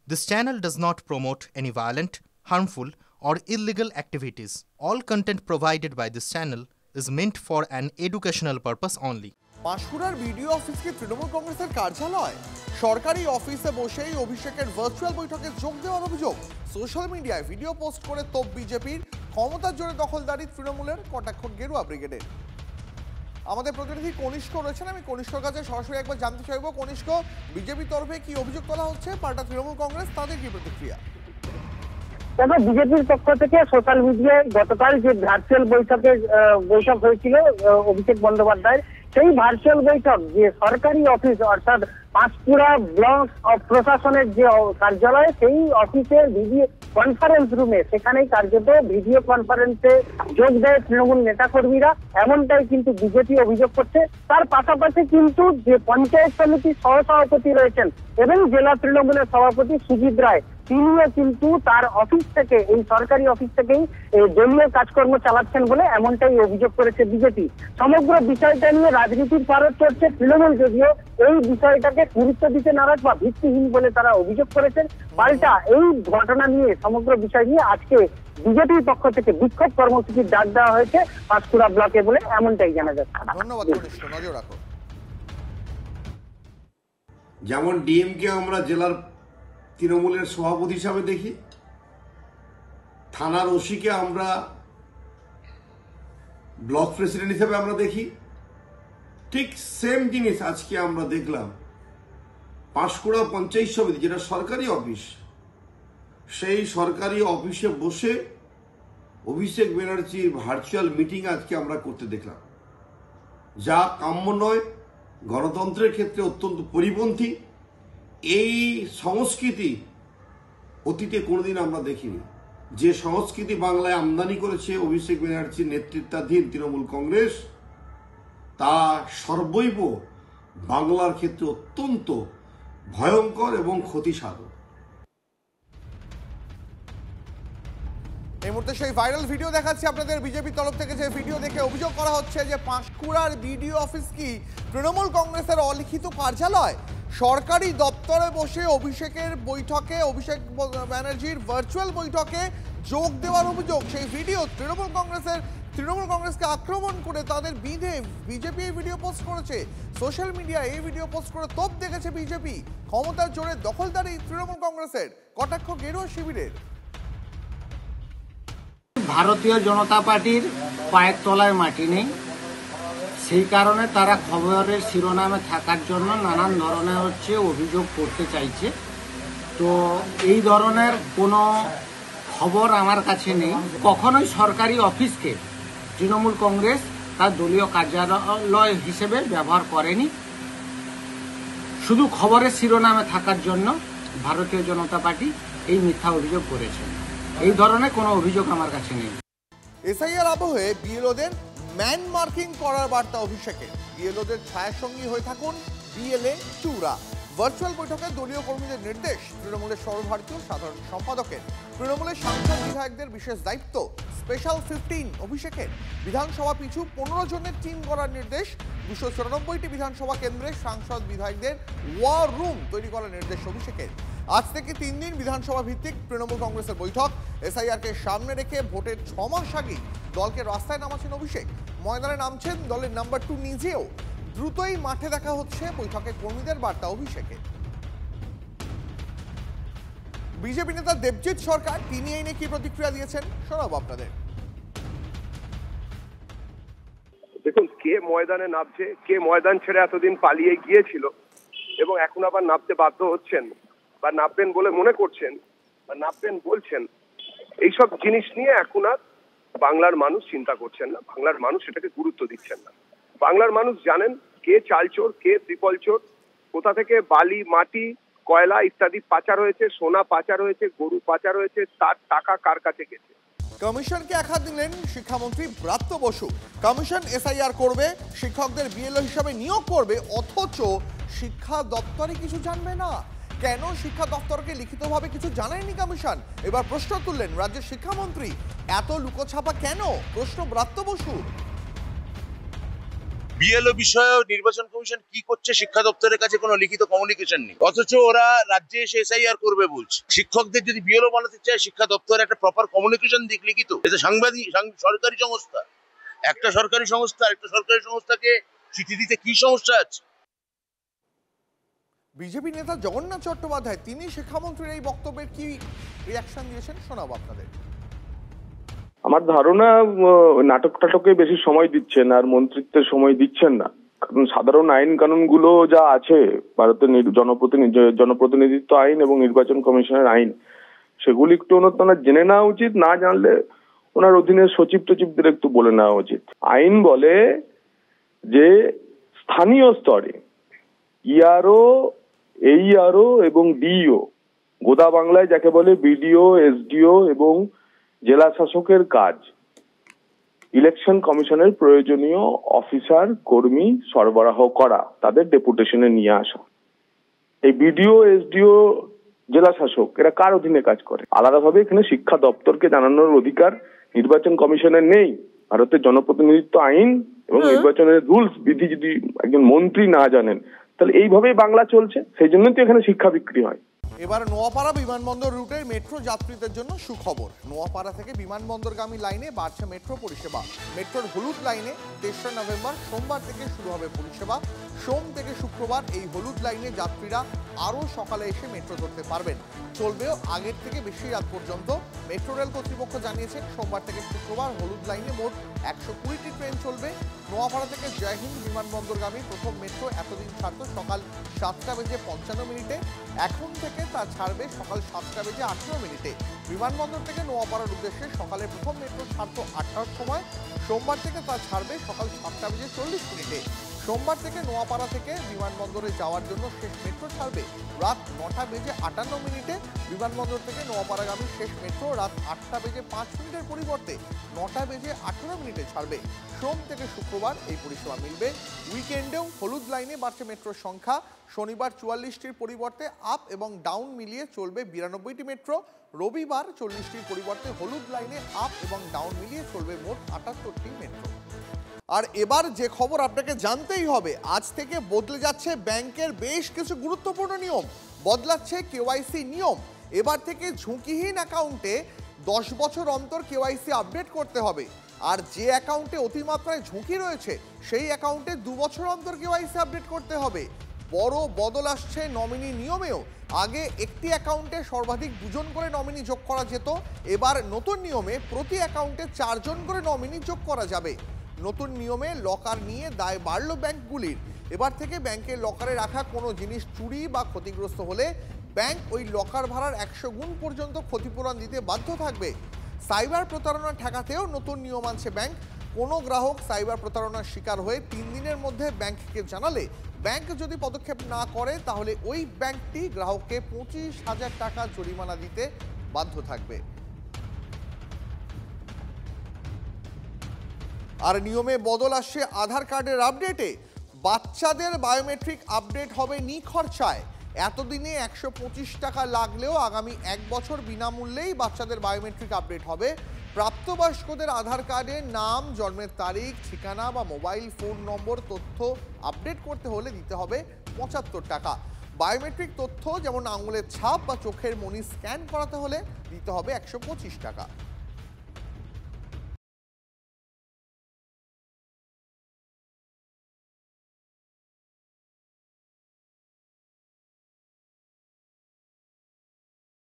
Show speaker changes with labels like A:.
A: This channel does not promote any violent, harmful, or illegal activities. All content provided by this channel is meant for an educational purpose only.
B: পাঁশকুড়ার BDO office কি তৃণমূল কংগ্রেসের কার্যালয়? সরকারি অফিসে বসেই অভিষেকের virtual বৈঠকে যোগ দেওয়ার অভিযোগ। সোশ্যাল মিডিয়ায় ভিডিও পোস্ট করে তোপ বিজেপির, ক্ষমতার জোরে দখলদারি তৃণমূলের, কটাক্ষ গেরুয়া ব্রিগেডের। আমাদের প্রতিনিধি কনিষ্ক রয়েছেন, আমি কনিষ্কর কাছে সরাসরি একবার জানতে চাইব। কনিষ্ক, বিজেপির তরফে কি অভিযোগ তোলা হচ্ছে? পাল্টা তৃণমূল কংগ্রেস, তাদের কি প্রতিক্রিয়া?
C: তবে বিজেপির পক্ষ থেকে সোশ্যাল মিডিয়ায় গতকাল যে ভার্চুয়াল বৈঠক হয়েছিল অভিষেক বন্দ্যোপাধ্যায়ের, সেই ভার্চুয়াল বৈঠক যে সরকারি অফিস অর্থাৎ পাঁশকুড়া ব্লক প্রশাসনের যে কার্যালয়, সেই অফিসের ভিডিও কনফারেন্স রুমে, সেখানেই কার্যত ভিডিও কনফারেন্সে যোগ দেয় তৃণমূল নেতাকর্মীরা, এমনটাই কিন্তু বিজেপি অভিযোগ করছে। তার পাশাপাশি কিন্তু যে পঞ্চায়েত সমিতির সহসভাপতি রয়েছেন এবং জেলা তৃণমূলের সভাপতি সুজিত রায়, তিনিও কিন্তু তার অফিস থেকে, এই সরকারি অফিস থেকেই দলীয় কাজকর্ম চালাচ্ছেন বলে এমনটাই অভিযোগ করেছে বিজেপি। সমগ্র বিষয়টা নিয়ে রাজনীতির পারদ চড়ছে তৃণমূল, যদিও এই বিষয়টাকে গুরুত্ব দিতে নারাজ বা ভিত্তিহীন বলে তারা অভিযোগ করেছেন। পাল্টা এই ঘটনা নিয়ে, সমগ্র বিষয় নিয়ে আজকে বিজেপির পক্ষ থেকে বিক্ষোভ কর্মসূচির ডাক দেওয়া হয়েছে পাঁশকুড়া ব্লকে বলে এমনটাই জানা যাচ্ছে।
B: ধন্যবাদ কনিষ্ক, নজর রাখো।
D: যেমন ডিএমকে আমরা জেলার তৃণমূলের সভাপতি হিসাবে দেখি, থানার ওসিকে আমরা ব্লক প্রেসিডেন্ট হিসেবে আমরা দেখি, ঠিক সেম জিনিস আজকে আমরা দেখলাম পাঁশকুড়া পঞ্চায়েত সমিতি, যেটা সরকারি অফিস, সেই সরকারি অফিসে বসে অভিষেক ব্যানার্জির ভার্চুয়াল মিটিং আজকে আমরা করতে দেখলাম, যা কাম্য নয়, গণতন্ত্রের ক্ষেত্রে অত্যন্ত পরিপন্থী। এই সংস্কৃতি অতীতে কোনোদিন আমরা দেখিনি। যে সংস্কৃতি বাংলায় আমদানি করেছে অভিষেক ব্যানার্জির নেতৃত্বাধীন তৃণমূল কংগ্রেস, তা সর্বৈব বাংলার ক্ষেত্রে অত্যন্ত ভয়ঙ্কর এবং ক্ষতিসাধক।
B: এই মুহূর্তে সেই ভাইরাল ভিডিও দেখাচ্ছি আপনাদের। বিজেপির তরফ থেকে যে ভিডিও দেখে অভিযোগ করা হচ্ছে যে পাঁশকুড়ার বিডিও অফিস কি তৃণমূল কংগ্রেসের অলিখিত কার্যালয়? সরকারি দপ্তরে বসে অভিষেকের বৈঠকে, অভিষেক ব্যানার্জির ভার্চুয়াল বৈঠকে যোগ দেওয়ার অভিযোগ। সেই ভিডিও তৃণমূল কংগ্রেসকে আক্রমণ করে তাদের বিধে বিজেপি এই ভিডিও পোস্ট করেছে। সোশ্যাল মিডিয়ায় এই ভিডিও পোস্ট করে তোপ দেখেছে বিজেপি, ক্ষমতার জোরে দখলদারি তৃণমূল কংগ্রেসের, কটাক্ষ গেরুয়া শিবিরের।
E: ভারতীয় জনতা পার্টির পায়ের তলায় মাটি নেই, সেই কারণে তারা খবরের শিরোনামে থাকার জন্য নানান ধরনের অভিযোগ করতে চাইছে। তো এই ধরনের কোনো খবর আমার কাছে নেই। কখনোই সরকারি অফিসকে তৃণমূল কংগ্রেস তার দলীয় কার্যালয় হিসেবে ব্যবহার করেনি। শুধু খবরের শিরোনামে থাকার জন্য ভারতীয় জনতা পার্টি এই মিথ্যা অভিযোগ করেছে। এই ধরনের কোনো অভিযোগ আমার কাছে নেই।
B: এসআইআর আবহে বিএলওদের ম্যান মার্কিং করার বার্তা অভিষেকে। বিএলওদের ছায়াসঙ্গী হয়ে থাকুন বিএলএ চূড়া। ভার্চুয়াল বৈঠকে দলীয় কর্মীদের নির্দেশ তৃণমূলের সর্বভারতীয় সাধারণ সম্পাদকের। তৃণমূলের সাংসদ বিধায়কদের বিশেষ দায়িত্ব, স্পেশাল 15 অভিষেকের। বিধানসভা পিছু 15 জনের টিম করার নির্দেশ। 294টি বিধানসভা কেন্দ্রে সাংসদ বিধায়কদের ওয়ার রুম তৈরি করার নির্দেশ অভিষেকের। আজ থেকে 3 দিন বিধানসভা ভিত্তিক তৃণমূল কংগ্রেসের বৈঠক। এসআইআরকে সামনে রেখে ভোটের 6 মাস আগেই দলকে রাস্তায় নামাচ্ছেন অভিষেক। ময়দানে নামছেন দলের নাম্বার 2 নিজেও। দ্রুতই মাঠে দেখা হচ্ছে বৈঠকে কর্মীদের বার্তা অভিষেকে। বিজেপি নেতা দেবজিৎ সরকার, তিনি এই নিয়ে কি প্রতিক্রিয়া দিয়েছেন শোনাবো আপনাদের।
F: দেখুন, কে ময়দানে নামছে, কে ময়দান ছেড়ে এতদিন পালিয়ে গিয়েছিল এবং এখন আবার নামতে বাধ্য হচ্ছেন বা নামবেন বলে মনে করছেন বা নামবেন বলছেন, এইসব জিনিস নিয়ে এখন আর বাংলার মানুষ চিন্তা করছেন না, বাংলার মানুষ এটাকে গুরুত্ব দিচ্ছেন না। বাংলার মানুষ জানেন কে চাল চোর, কে ত্রিপল চোর, কোথা থেকে বালি, মাটি, কয়লা ইত্যাদি পাচার হয়েছে, সোনা পাচার হয়েছে, গরু পাচার হয়েছে, তার টাকা কার কাছে গেছে।
B: কমিশনকে আঘাত দিলেন শিক্ষামন্ত্রী ব্রাত্য বসু। কমিশন এসআইআর করবে, শিক্ষকদের বিএলও হিসাবে নিয়োগ করবে, অথচ শিক্ষা দপ্তরে কিছু জানবে না। কেন শিক্ষা দপ্তরকে লিখিতভাবে কিছু জানায়নি কমিশন? এবার প্রশ্ন তুললেন রাজ্যের শিক্ষামন্ত্রী। এত লুকোছাপা কেন? প্রশ্ন ব্রাত্য বসু।
G: বিএলও বিষয়ে নির্বাচন কমিশন কি করছে শিক্ষা দপ্তরের কাছে কোনো লিখিত কমিউনিকেশন নেই, অথচ ওরা রাজ্যে এসে এসআইআর করবে বলছে। শিক্ষকদের যদি বিএলও বানাতে চায় শিক্ষা দপ্তর একটা প্রপার কমিউনিকেশন দিক লিখিত। এটা সাংবাদিক সরকারি সংস্থা, একটা সরকারি সংস্থা একটা সরকারি সংস্থাকে চিঠি দিতে কি সমস্যা আছে?
B: বিজেপি নেতা জগন্নাথ চট্টোপাধ্যায় তিনি শিক্ষামন্ত্রীর এই বক্তব্যের কি রিয়াকশন দিয়েছেন শোনাবো আপনাদের।
H: আমার ধারণা নাটক টাটকে বেশি সময় দিচ্ছেন আর মন্ত্রিত্বের সময় দিচ্ছেন না, কারণ সাধারণ আইন কানুনগুলো যা আছে ভারতের জনপ্রতিনিধিত্ব আইন এবং নির্বাচন কমিশনের আইন, সেগুলি একটু ওনার জেনে নেওয়া উচিত। না জানলে ওনার অধীনের সচিব টচিবদের একটু বলে নেওয়া উচিত। আইন বলে যে স্থানীয় স্তরে ইআরও, এইআরও এবং ডিইও, গোদা বাংলায় যাকে বলে বিডিও, এসডিও এবং জেলা শাসকের কাজ ইলেকশন কমিশনের প্রয়োজনীয় অফিসার কর্মী সরবরাহ করা, তাদের ডেপুটেশনে নিয়ে আসা। এই বিডিও, এসডিও, জেলা শাসক এরা কার অধীনে কাজ করে? আলাদাভাবে এখানে শিক্ষা দপ্তরকে জানানোর অধিকার নির্বাচন কমিশনের নেই। ভারতের জনপ্রতিনিধিত্ব আইন এবং নির্বাচনের রুলস বিধি যদি একজন মন্ত্রী না জানেন তাহলে এইভাবেই বাংলা চলছে। সেই জন্যই তো এখানে শিক্ষা বিক্রি হয়।
B: এবার নোয়াপাড়া বিমানবন্দর রুটের মেট্রো যাত্রীদের জন্য সুখবর। নোয়াপাড়া থেকে বিমানবন্দরগামী লাইনে বাড়ছে মেট্রো পরিষেবা। মেট্রোর হলুদ লাইনে 3রা নভেম্বর সোমবার থেকে শুরু হবে পরিষেবা। সোম থেকে শুক্রবার এই হলুদ লাইনে যাত্রীরা আরও সকালে এসে মেট্রো ধরতে পারবেন। চলবেও আগের থেকে বেশি রাত পর্যন্ত। মেট্রো রেল কর্তৃপক্ষ জানিয়েছেন সোমবার থেকে শুক্রবার হলুদ লাইনে মোট 120টি ট্রেন চলবে। নোয়াপাড়া থেকে জয়হিন্দ বিমানবন্দরগামী প্রথম মেট্রো এতদিন ছাড়ত সকাল 7:55 এখন থেকে তা ছাড়বে সকাল 7:18 বিমানবন্দর থেকে নোয়াপাড়ার উদ্দেশ্যে সকালে প্রথম মেট্রো ছাড়তো 8টার সময়। সোমবার থেকে তা ছাড়বে সকাল 7:40 সোমবার থেকে নোয়াপাড়া থেকে বিমানবন্দরে যাওয়ার জন্য শেষ মেট্রো ছাড়বে রাত 9:58 বিমানবন্দর থেকে নোয়াপাড়াগামী শেষ মেট্রো রাত 8:05 পরিবর্তে 9:18 ছাড়বে। সোম থেকে শুক্রবার এই পরিষেবা মিলবে। উইকেন্ডেও হলুদ লাইনে বাড়ছে মেট্রোর সংখ্যা। শনিবার 44টির পরিবর্তে আপ এবং ডাউন মিলিয়ে চলবে 92টি মেট্রো। রবিবার 40টির পরিবর্তে হলুদ লাইনে আপ এবং ডাউন মিলিয়ে চলবে মোট 78টি মেট্রো। আর এবার যে খবর আপনাকে জানতেই হবে, আজ থেকে বদলে যাচ্ছে ব্যাংকের বেশ কিছু গুরুত্বপূর্ণ নিয়ম। বদলাচ্ছে কেওয়াইসি নিয়ম। এবার থেকে ঝুঁকিহীন অ্যাকাউন্টে 10 বছর অন্তর কেওয়াইসি আপডেট করতে হবে। আর যে অ্যাকাউন্টে অতিমাত্রায় ঝুঁকি রয়েছে সেই অ্যাকাউন্টে 2 বছর অন্তর কেওয়াইসি আপডেট করতে হবে। বড় বদল আসছে নমিনি নিয়মেও। আগে একটি অ্যাকাউন্টে সর্বাধিক 2 জন করে নমিনি যোগ করা যেত। এবার নতুন নিয়মে প্রতি অ্যাকাউন্টে 4 জন করে নমিনি যোগ করা যাবে। নতুন নিয়মে লকার নিয়ে দায় বাড়ল ব্যাংকগুলির। এবার থেকে ব্যাংকের লকারে রাখা কোনো জিনিস চুরি বা ক্ষতিগ্রস্ত হলে ব্যাংক ওই লকার ভাড়ার 100 গুণ পর্যন্ত ক্ষতিপূরণ দিতে বাধ্য থাকবে। সাইবার প্রতারণা ঠেকাতেও নতুন নিয়ম আনছে ব্যাংক। কোনো গ্রাহক সাইবার প্রতারণার শিকার হয়ে 3 দিনের মধ্যে ব্যাংককে জানালে ব্যাংক যদি পদক্ষেপ না করে তাহলে ওই ব্যাংকটি গ্রাহককে 25,000 টাকা জরিমানা দিতে বাধ্য থাকবে। আর নিয়মে বদল আসছে আধার কার্ডের আপডেটে। বাচ্চাদের বায়োমেট্রিক আপডেট হবে নিখরচায়। এতদিনে 125 টাকা লাগলেও আগামী 1 বছর বিনামূল্যেই বাচ্চাদের বায়োমেট্রিক আপডেট হবে। প্রাপ্তবয়স্কদের আধার কার্ডে নাম, জন্মের তারিখ, ঠিকানা বা মোবাইল ফোন নম্বর তথ্য আপডেট করতে হলে দিতে হবে 75 টাকা। বায়োমেট্রিক তথ্য যেমন আঙুলের ছাপ বা চোখের মনি স্ক্যান করাতে হলে দিতে হবে 125 টাকা।